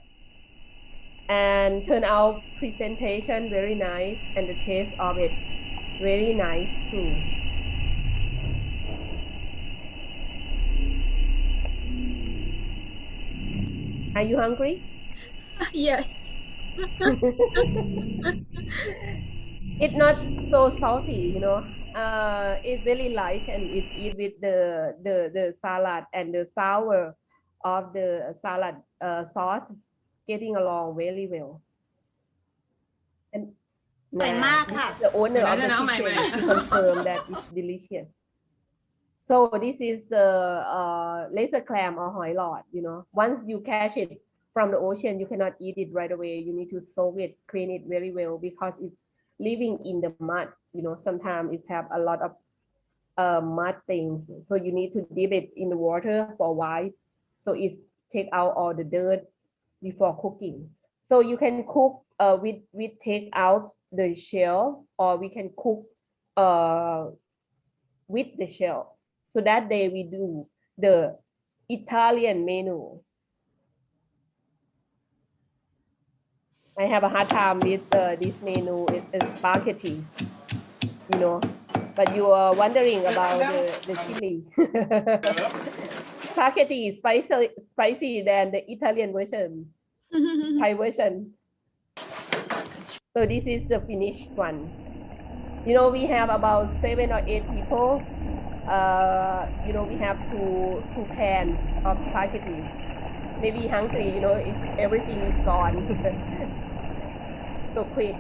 and turn out presentation very nice, and the taste of it very nice too. Are you hungry? Yes. It's not so salty, you know. It's very light, and it eat with the salad, and the sour of the salad sauce is getting along very well. And the owner of the kitchen confirmed that it's delicious. So this is the laser clam or hoi lord. You know, once you catch it from the ocean, you cannot eat it right away. You need to soak it, clean it very well, because it's living in the mud. You know, sometimes it have a lot of mud things. So you need to dip it in the water for a while, so it take out all the dirt before cooking. So you can cook with take out the shell, or we can cook with the shell. So that day we do the Italian menu. I have a hard time with this menu. It's spaghetti, you know. But you are wondering about the chili. Spaghetti is spicy than the Italian version, Thai version. So this is the finished one. You know, we have about 7 or 8 people. You know, we have two pans of spaghetti. Maybe hungry, you know, if everything is gone. So quick.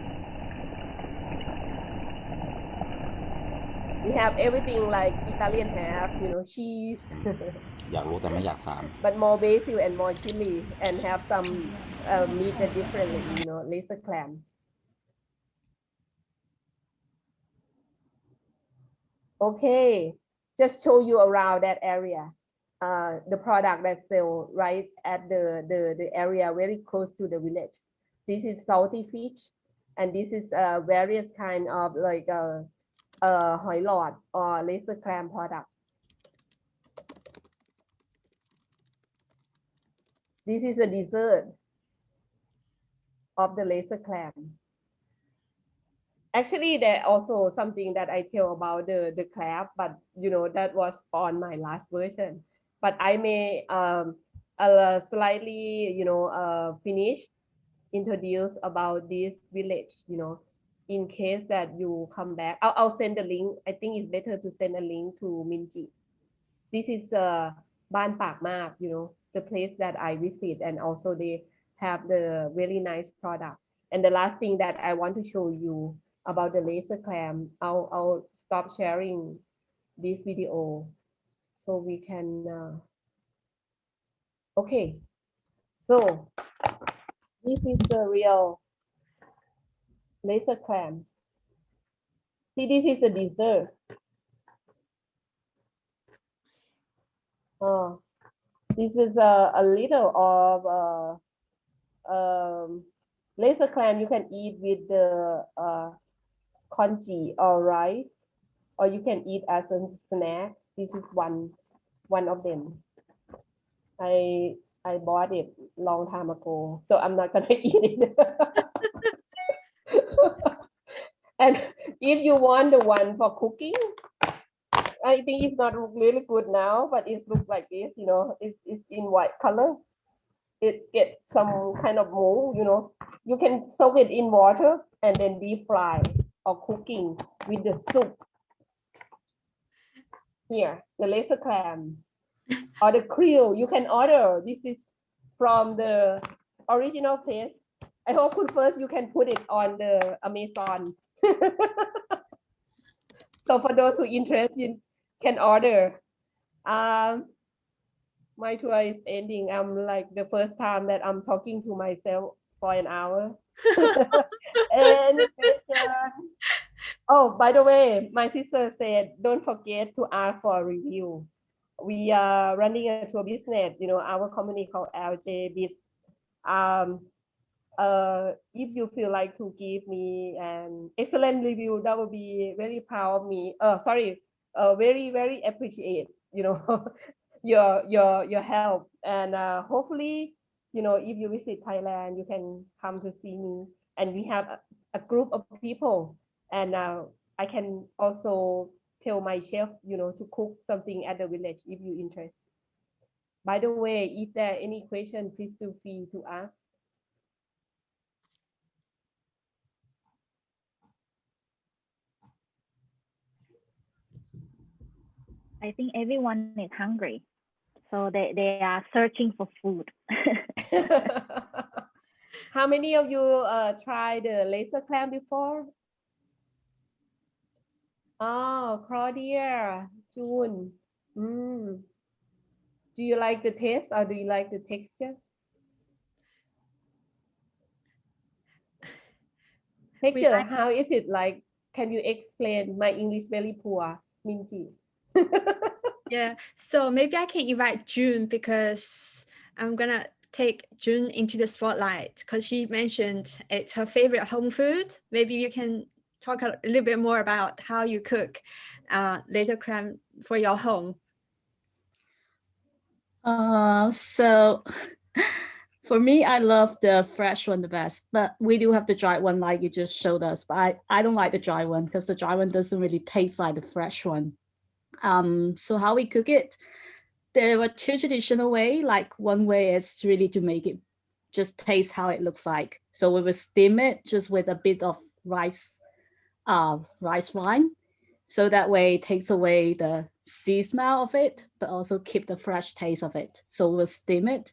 We have everything like Italian have, you know, cheese. อยากรู้แต่ไม่อยากถาม But more basil and more chili, and have some meat that differently, you know, laser clam. Okay, just show you around that area. The product that sell right at the area very close to the village. This is salty fish, and this is various kind of like hoi lord or laser clam product. This is a dessert of the laser clam. Actually, there also something that I tell about the crab, but you know, that was on my last version. But I may slightly, you know, introduce about this village, you know, in case that you come back. I'll send a link. I think it's better to send a link to Minji. This is Baan Bakmap, you know, the place that I visit, and also they have the really nice product. And the last thing that I want to show you about the laser clam, I'll stop sharing this video so we can. Okay, so this is the real laser clam. See, this is a dessert. This is a little of laser clam you can eat with the congee or rice, or you can eat as a snack. This is one of them. I bought it long time ago, so I'm not gonna eat it. And if you want the one for cooking, I think it's not really good now, but it looks like this, you know, it's in white color. it gets some kind of mold, you can soak it in water and then deep fry or cooking with the soup. Here, the laser clam or the krill, you can order. This is from the original place. I hope first you can put it on the Amazon. So for those who interested, can order. My tour is ending. I'm like the first time that I'm talking to myself for an hour. Any question? Oh, by the way, my sister said, don't forget to ask for a review. We are running a tour business, our company called LJ Biz. If you feel like to give me an excellent review, that would be very proud of me. Very, very appreciate, your help. And hopefully, if you visit Thailand, you can come to see me. And we have a group of people. And I can also tell my chef, to cook something at the village if you're interested. By the way, if there are any questions, please feel free to ask. I think everyone is hungry, so they are searching for food. How many of you tried the laser clam before? Oh, Claudia, June. Do you like the taste or do you like the texture? Texture, how is it like? Can you explain? My English very poor, Minji. Yeah, so maybe I can invite June because I'm gonna take June into the spotlight because she mentioned it's her favorite home food. Maybe you can talk a little bit more about how you cook laser clam for your home. So for me, I love the fresh one the best, but we do have the dry one like you just showed us. But I don't like the dry one because the dry one doesn't really taste like the fresh one. So how we cook it, there were two traditional way. Like one way is really to make it just taste how it looks like. So we will steam it just with a bit of rice wine. So that way it takes away the sea smell of it, but also keep the fresh taste of it. So we'll steam it,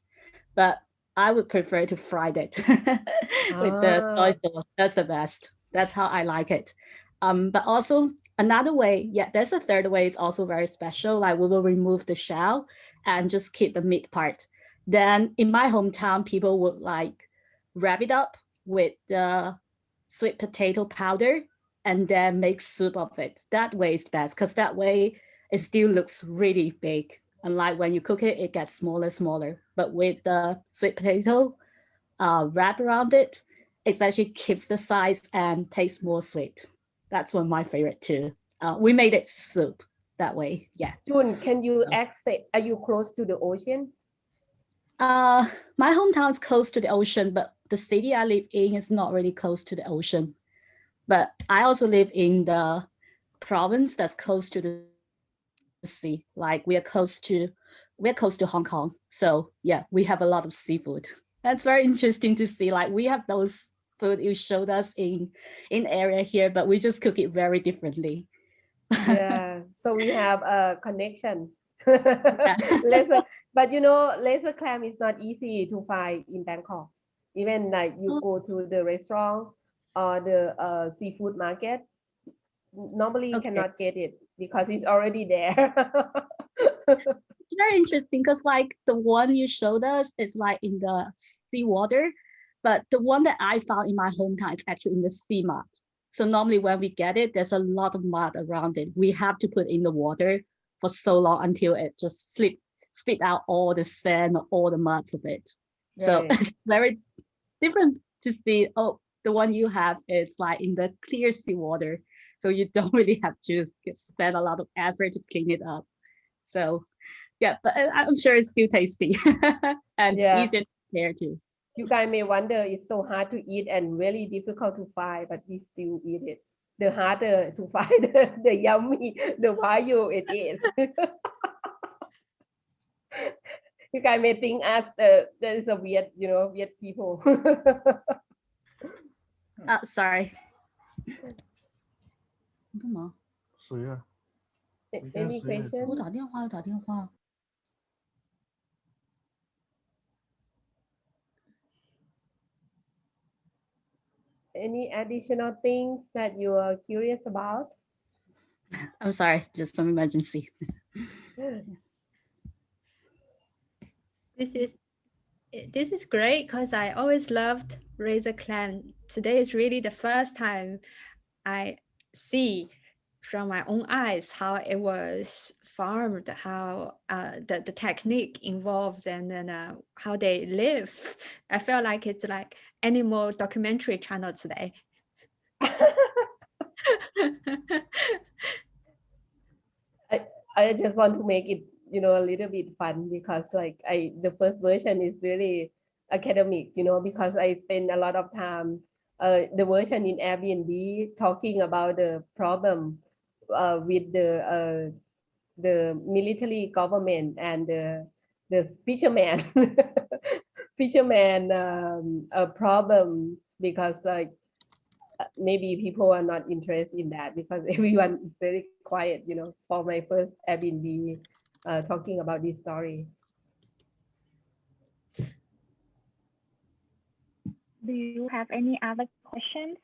but I would prefer to fry it with the soy sauce. That's the best. That's how I like it. But also another way, there's a third way. It's also very special. Like we will remove the shell and just keep the meat part. Then in my hometown, people would like wrap it up with the sweet potato powder and then make soup of it. That way is best because that way it still looks really big. Unlike when you cook it, it gets smaller. But with the sweet potato wrap around it, it actually keeps the size and tastes more sweet. That's one of my favorite too. We made it soup that way. Yeah. June, can you access? Are you close to the ocean? My hometown is close to the ocean, but the city I live in is not really close to the ocean. But I also live in the province that's close to the sea. Like we're close to Hong Kong. So yeah, we have a lot of seafood. That's very interesting to see. Like we have those food you showed us in area here, but we just cook it very differently. Yeah, so we have a connection. Laser, but laser clam is not easy to find in Bangkok. Even like you go to the restaurant or the seafood market, normally you cannot get it because it's already there. It's very interesting because like the one you showed us is like in the seawater, but the one that I found in my hometown is actually in the sea mud. So normally when we get it, there's a lot of mud around it. We have to put in the water for so long until it just spit out all the sand, all the muds of it. Right. So it's very different to see. Oh, the one you have is like in the clear seawater. So you don't really have to spend a lot of effort to clean it up. So yeah, but I'm sure it's still tasty and easier to prepare too. You guys may wonder, it's so hard to eat and really difficult to find, but we still eat it. The harder to find the yummy, the value it is. You guys may think as there is a weird, weird people. Sorry. 干嘛？ 谁呀？ Any 谁来 question? 我打电话，打电话。 Any additional things that you are curious about? I'm sorry, just some emergency. This is great because I always loved razor clam. Today is really the first time I see from my own eyes how it was farmed, how the technique involved, and then how they live. I felt like it's like animal documentary channel today. I just want to make it, a little bit fun because like the first version is really academic, because I spend a lot of time, the version in Airbnb talking about the problem with the military government and the fisherman fisherman a problem because like maybe people are not interested in that because everyone is very quiet, for my first Airbnb talking about this story. Do you have any other questions?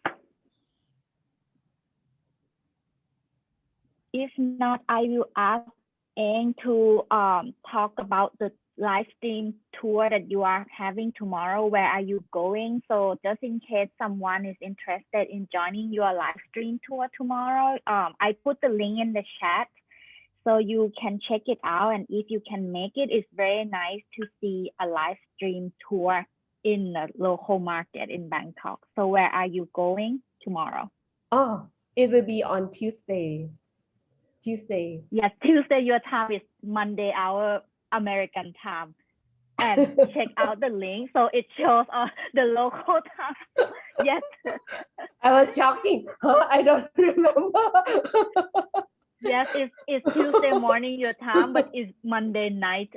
If not, I will ask Eng to talk about the live stream tour that you are having tomorrow. Where are you going? So just in case someone is interested in joining your live stream tour tomorrow, I put the link in the chat so you can check it out. And if you can make it, it's very nice to see a live stream tour in the local market in Bangkok. So where are you going tomorrow? Oh, it will be on Tuesday. Yes, Tuesday your time is Monday our American time. And check out the link so it shows the local time. Yes. I was shocking. Huh? I don't remember. Yes, it's Tuesday morning your time, but it's Monday night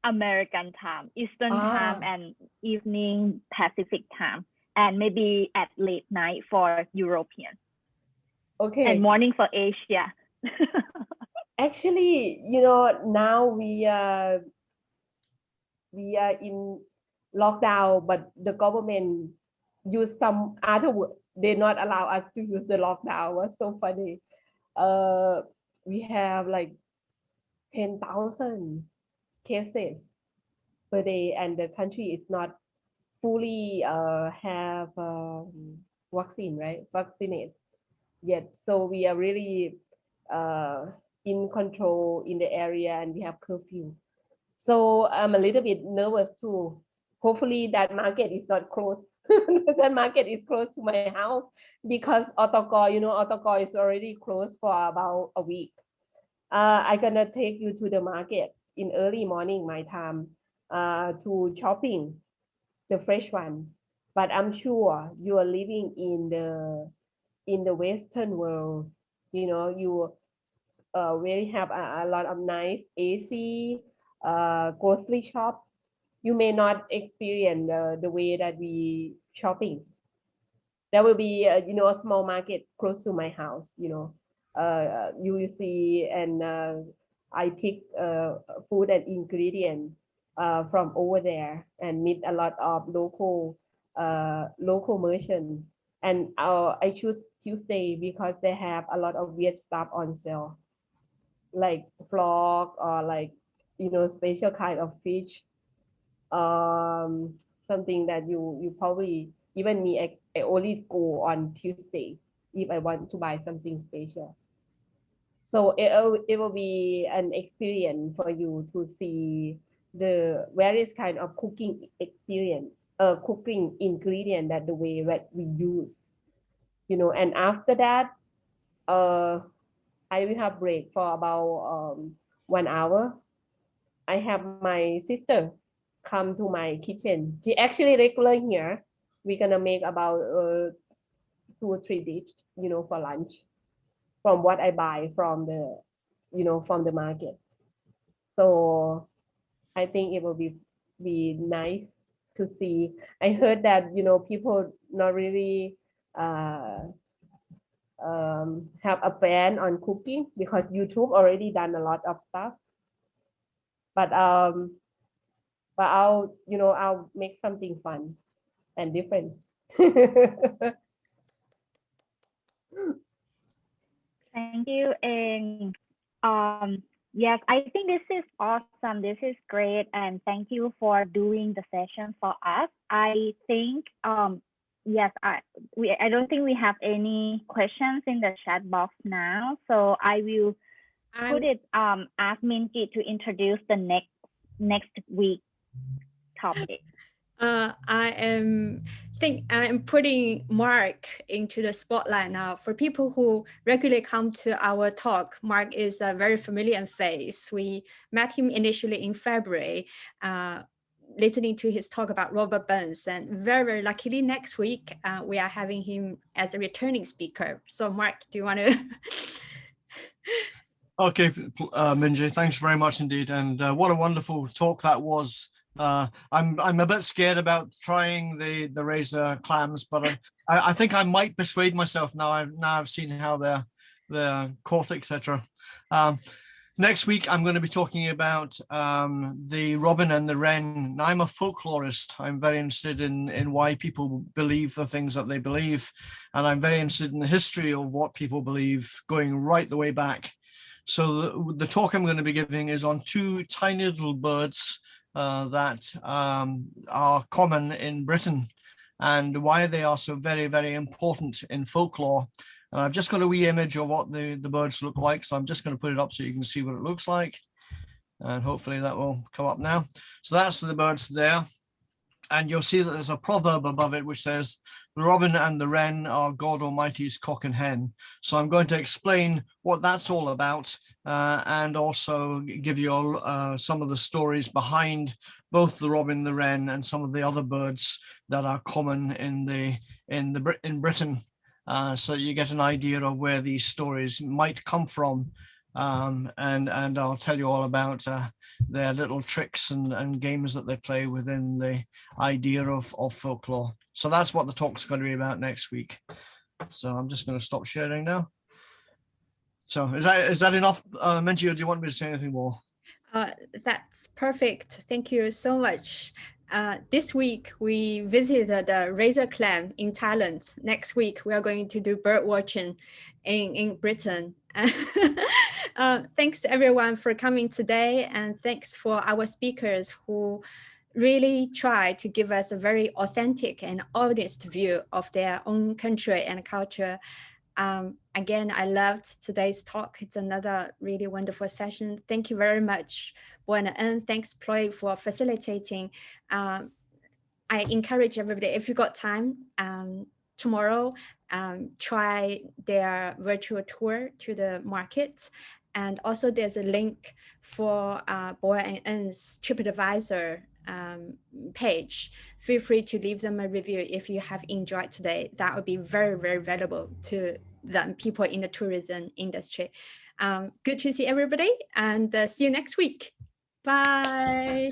American time, Eastern time, and evening Pacific time, and maybe at late night for European. Okay. And morning for Asia. Actually, now we are in lockdown, but the government use some other word. They not allow us to use the lockdown. What's so funny? We have like 10,000 cases per day, and the country is not fully have vaccine, right? Vaccinated yet. So we are really in control in the area, and we have curfew. So I'm a little bit nervous too. Hopefully that market is not closed. That market is close to my house because Otokor, Otokor is already closed for about a week. I'm gonna take you to the market in early morning my time to shopping the fresh one. But I'm sure you are living in the Western world. You really have a lot of nice AC grocery shop. You may not experience the way that we shopping. There will be a small market close to my house. You will see, and I pick food and ingredients from over there and meet a lot of local merchants. And I choose Tuesday because they have a lot of weird stuff on sale, like frog or like special kind of fish, something that you probably, even me, I only go on Tuesday if I want to buy something special. So it will be an experience for you to see the various kind of cooking experience, cooking ingredient that the way that we use, and after that, I will have break for about 1 hour. I have my sister come to my kitchen. She actually regular here. We're gonna make about 2 or 3 dishes, for lunch, from what I buy from the, from the market. So I think it will be nice to see. I heard that people not really have a ban on cooking because YouTube already done a lot of stuff. But I'll make something fun and different. Thank you. And yes, I think this is awesome. This is great. And thank you for doing the session for us. I think yes, I don't think we have any questions in the chat box now. So I will put it ask Minji to introduce the next week topic. I am putting Mark into the spotlight now. For people who regularly come to our talk, Mark is a very familiar face. We met him initially in February, listening to his talk about Robert Burns, and very, very luckily next week we are having him as a returning speaker. So Mark, do you want to? Okay, Minji, thanks very much indeed. And what a wonderful talk that was. I'm a bit scared about trying the razor clams, but I think I might persuade myself now I've seen how they're caught, etc. Next week I'm going to be talking about the robin and the wren. Now, I'm a folklorist. I'm very interested in why people believe the things that they believe, and I'm very interested in the history of what people believe going right the way back. So the talk I'm going to be giving is on two tiny little birds that are common in Britain and why they are so very, very important in folklore. And I've just got a wee image of what the birds look like. So I'm just going to put it up so you can see what it looks like. And hopefully that will come up now. So that's the birds there. And you'll see that there's a proverb above it which says, the robin and the wren are God Almighty's cock and hen. So I'm going to explain what that's all about and also give you all, some of the stories behind both the robin, the wren, and some of the other birds that are common in Britain. So you get an idea of where these stories might come from. And I'll tell you all about their little tricks and games that they play within the idea of folklore. So that's what the talk's going to be about next week. So I'm just going to stop sharing now. So is that enough, Minji, or do you want me to say anything more? That's perfect. Thank you so much. This week we visited the razor clam in Thailand. Next week we are going to do bird watching in Britain. Thanks everyone for coming today, and thanks for our speakers who really try to give us a very authentic and honest view of their own country and culture. Again, I loved today's talk. It's another really wonderful session. Thank you very much, Buena, and thanks, Ploy, for facilitating. I encourage everybody, if you got time, tomorrow, try their virtual tour to the market. And also there's a link for Boy and N's TripAdvisor page. Feel free to leave them a review if you have enjoyed today. That would be very, very valuable to the people in the tourism industry. Good to see everybody, and see you next week. Bye.